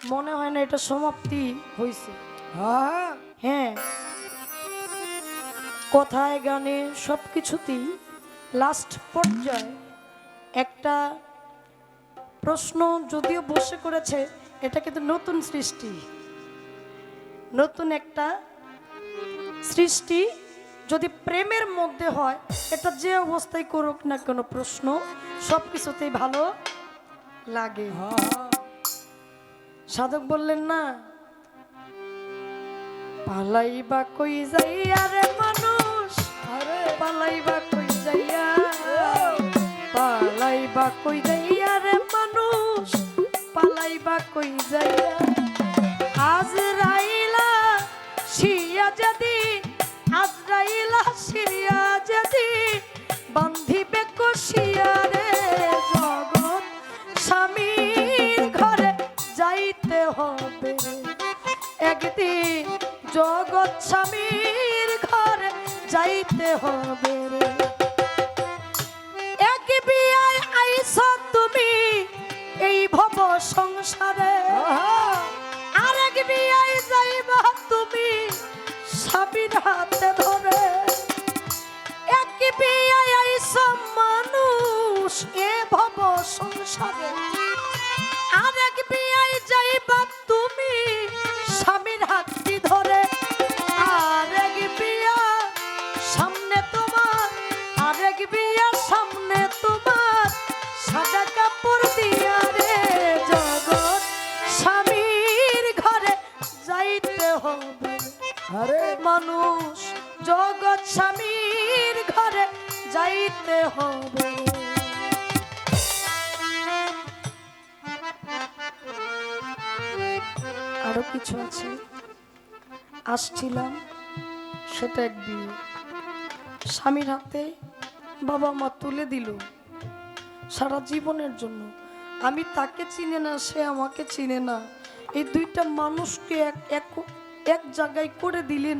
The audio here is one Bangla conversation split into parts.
মনে হয় না এটা সমাপ্তি হয়েছে। হ্যাঁ হ্যাঁ, কথায় গানে সব কিছুতেই লাস্ট পর্যায়ে একটা প্রশ্ন যদিও বসে করেছে, এটা কিন্তু নতুন সৃষ্টি, নতুন একটা সৃষ্টি। যদি প্রেমের মধ্যে হয়, এটা যে অবস্থায় করুক না কোনো প্রশ্ন, সব কিছুতেই ভালো লাগে। সাধক বললেন না, পালাইবা কই যাইয়া রে মানুষ, আরে পালাইবা কই যাইয়া, পালাইবা কই যাইয়া রে মানুষ, পালাইবা কই যাইয়া। আজরাইলা শিয়া যেদিন, আজরাইলা শিয়া যেদিন, বান্ধিবে কষিয়া রে জগৎ স্বামীর ঘরে যাইতে হবে একদিন, জগৎ স্বামীর ঘরে যাইতে হবে রে। এক বিয়ায় আইছ তুমি এই ভব সংসারে, আরেক বিয়ায় যাইবা তুমি স্বামীর হাতে ধরে। এক বিয়ায় আইছ মানুষ এ ভব সংসারে, আরেক বিয়ায় যাইবা তুমি স্বামীর হাতটি ধরে। আরেক বিয়া সামনে তোমার, আরেক বিয়া সামনে তোমার, সাদা কাপড় দিয়া রে জগৎ স্বামীর ঘরে যাইতে হবে। আরে মানুষ জগৎ স্বামীর ঘরে যাইতে হবে। আরো কিছু আছে, আসছিলাম সেটা এক বিয়ে, স্বামীর হাতে বাবা মা তুলে দিল সারা জীবনের জন্য। আমি তাকে চিনে না, সে আমাকে চিনে না, এই দুইটা মানুষকে এক জায়গায় করে দিলেন।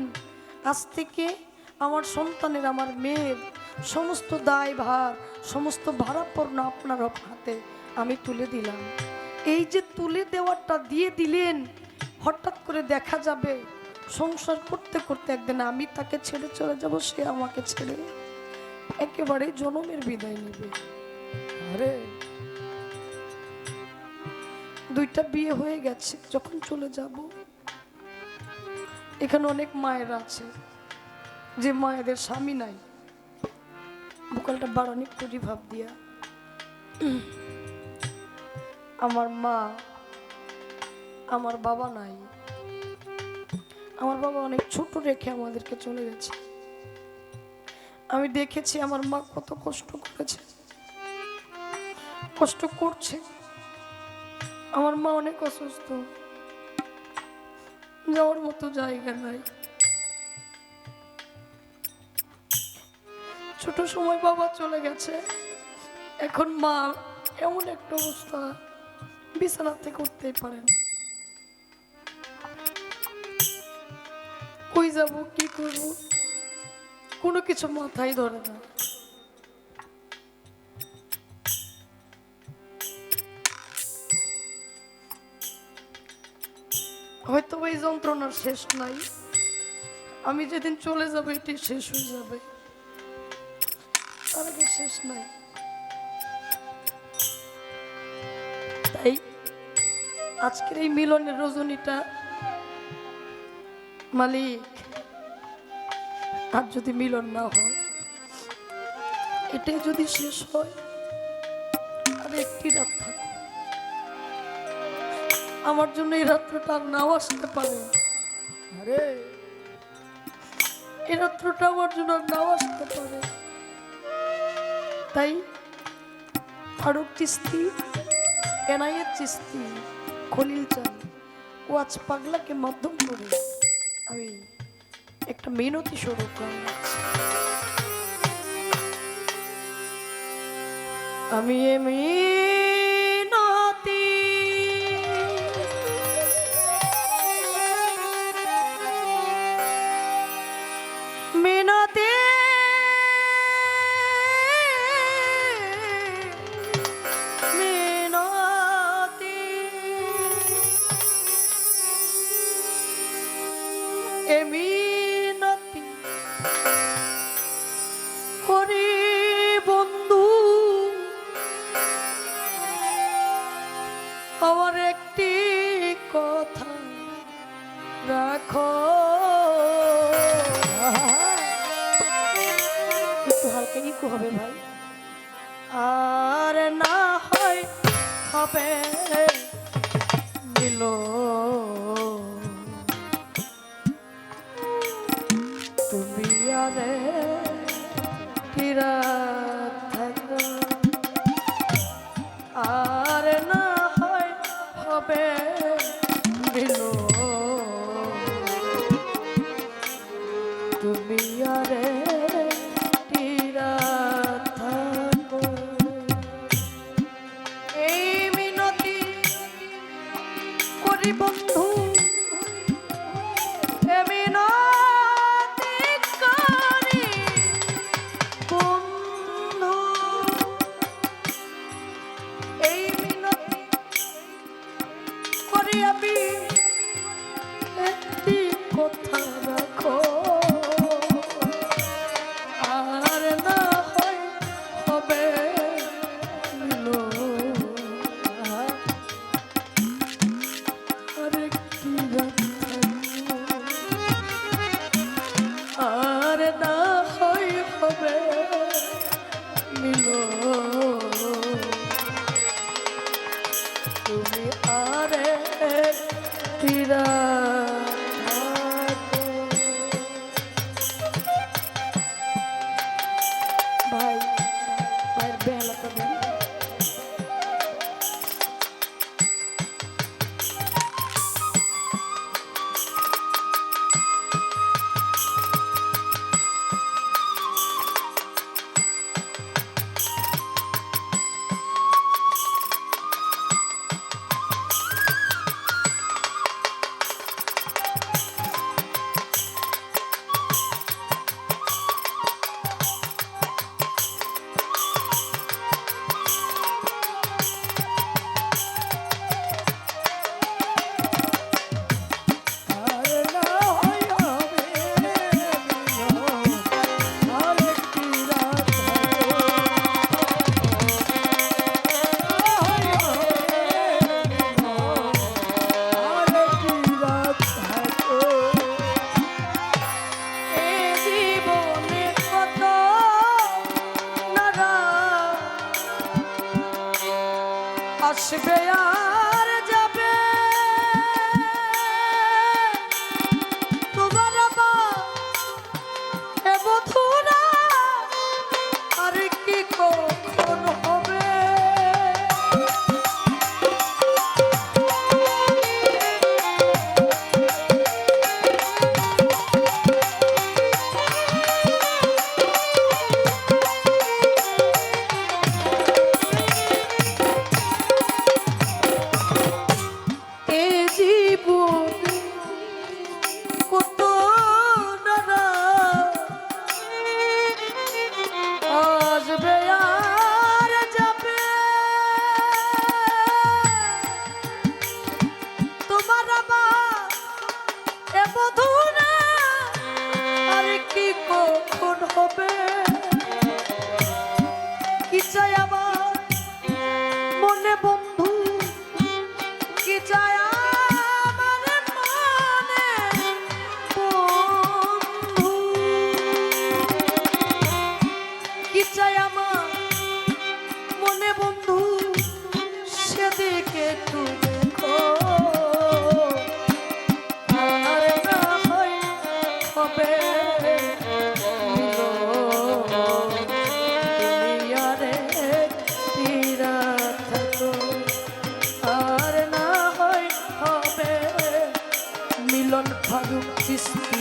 আজ থেকে আমার সন্তানের, আমার মেয়ের সমস্ত দায় ভার, সমস্ত ভারাপূর্ণ আপনার হাতে আমি তুলে দিলাম। এই যে তুলে দেওয়াটা দিয়ে দিলেন, হঠাৎ করে দেখা যাবে সংসার করতে করতে একদিন আমি তাকে ছেড়ে চলে যাব, সে আমাকে ছেড়ে একেবারে জনমের বিদায় নেবে। আরে দুইটা বিয়ে হয়ে গেছে, যখন চলে যাব, এখানে অনেক মায়েরা আছে যে মায়েদের স্বামী নাই, ভোকালটা বাড়ানি করি ভাব দিয়া। আমার মা, আমার বাবা নাই, আমার বাবা অনেক ছোট রেখে আমাদেরকে চলে গেছে। আমি দেখেছি আমার মা কত কষ্ট করেছে, কষ্ট করছে। আমার মা অনেক অসুস্থ, যাওয়ার মতো জায়গা নাই। ছোট সময় বাবা চলে গেছে, এখন মা এমন একটা অবস্থা, বিছানা থেকে উঠতেই পারে না। কই যাব, কি করব, কোনো কিছু মাথায় ধরে না। হয়তো এই যন্ত্রণার শেষ নাই, আমি যেদিন চলে যাব এটি শেষ হয়ে যাবে, তার আগে শেষ নাই। তাই আজকের এই মিলনের রজনীটা মালিক, আর যদি মিলন না হয়, এটাই যদি শেষ হয়, আর একটি রাত থাকে, আমার জন্য এই রাত্রটা আর নাও আসতে পারে। আরে এই রাত্রটা আমার জন্য আর নাও আসতে পারে। তাই ফারুক চিস্তি, এনায়েত চিস্তি, খলিল চাঁদ, ওয়াজ পাগলাকে মাধ্যম করে আমি একটা মিনতি শুরু করলাম। আমি এ মিনতি মিনতি মিনতি এমিনতি করি বন্ধু, আমার একটি কথা রাখো। একটু হালকা ইকো হবে ভাই। আর না হয় হবে দিল তুমি আরে ফিরা থাকো। আর না হয় হবে দিল তুমি আরে ফিরা থাকো। এই মিনতি করি বন্ধু, এ মিনতি করি বন্ধু, এই মিনতি করি আমি একটি কথা রাখো। আর না হয় হবে মিলো আরেকটি রাত থাকো। আর না হয় হবে মিলো তুমি আরে ফিরা থাকো। ভাই ভাইয়ের বেহালাটা দেন। আসবে আর যাবে তোমার এ বধুরা, আর কি কখন হবে। কি চাই আমার মনে বন্ধু, কি চাই আমার মনে বন্ধু, কি চাই আমার মনে বন্ধু, সেদিকে একটু দেখো। আর না হয় হবে মিলন ফারুক চিস্তি